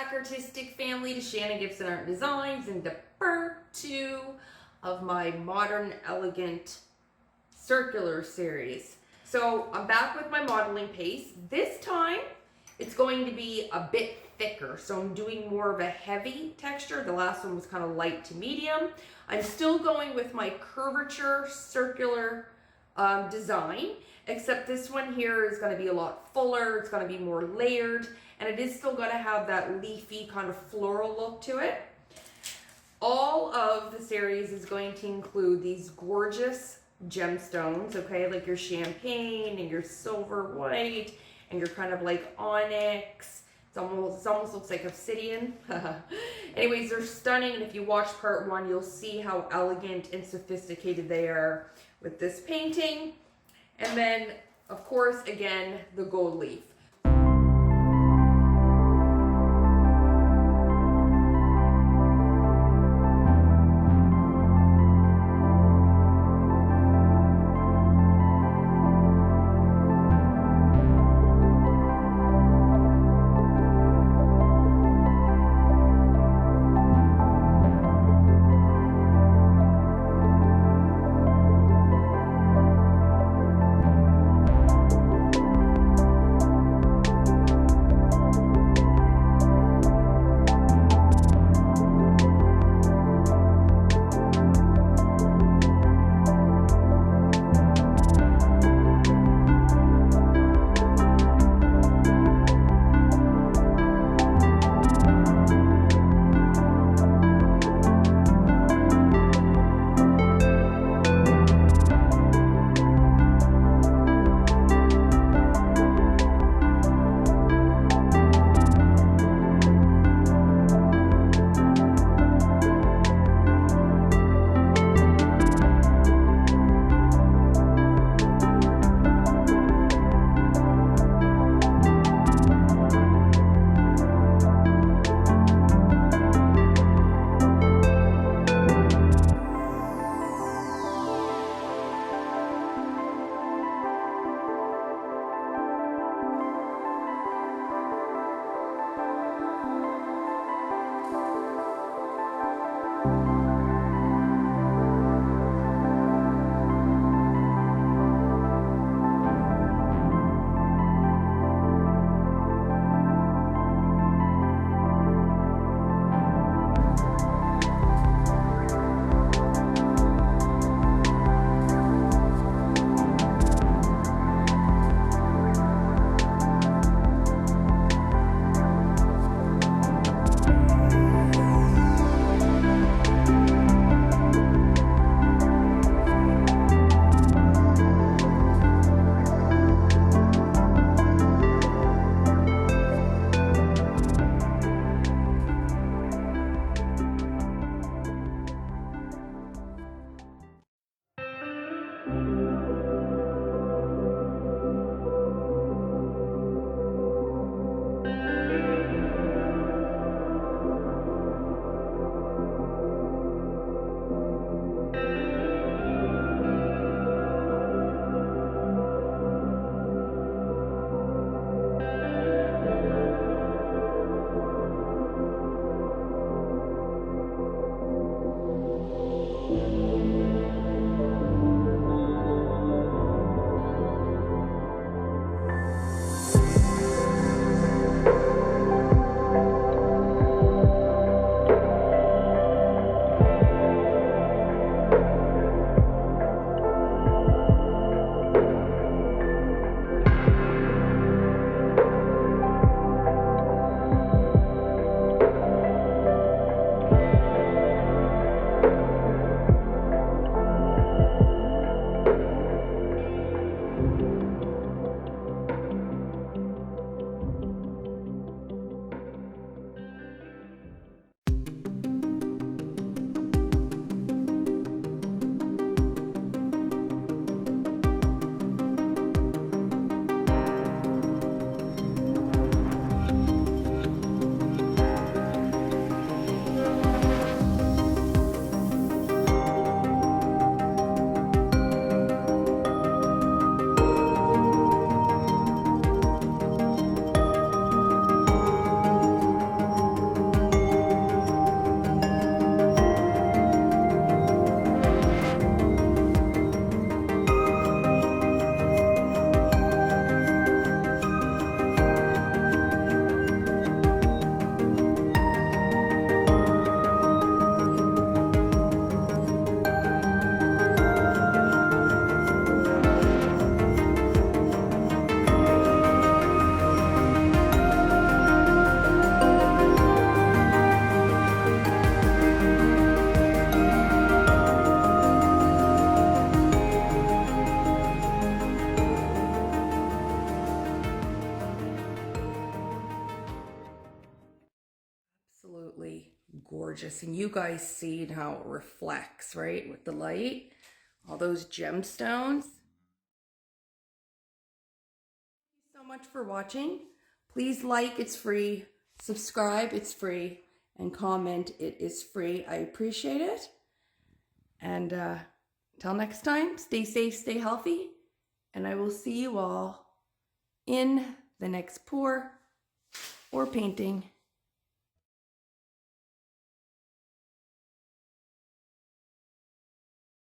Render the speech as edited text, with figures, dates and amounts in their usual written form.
back, artistic family, to Shannon Gibson Art Designs and to part 2 of my Modern Elegant Circular series. So I'm back with my modeling paste. This time it's going to be a bit thicker, so I'm doing more of a heavy texture. The last one was kind of light to medium. I'm still going with my curvature circular design, except this one here is going to be a lot fuller. It's going to be more layered, and it is still going to have that leafy kind of floral look to it. All of the series is going to include these gorgeous gemstones, okay, like your champagne and your silver white and your kind of like onyx. It almost looks like obsidian. Anyways, they're stunning, and if you watch part 1, you'll see how elegant and sophisticated they are with this painting. And then, of course, again, the gold leaf. gorgeous. And you guys see how it reflects, right? With the light, all those gemstones. Thank you so much for watching. Please like, it's free. Subscribe, it's free. And comment, it is free. I appreciate it. And until next time, stay safe, stay healthy. And I will see you all in the next pour or painting.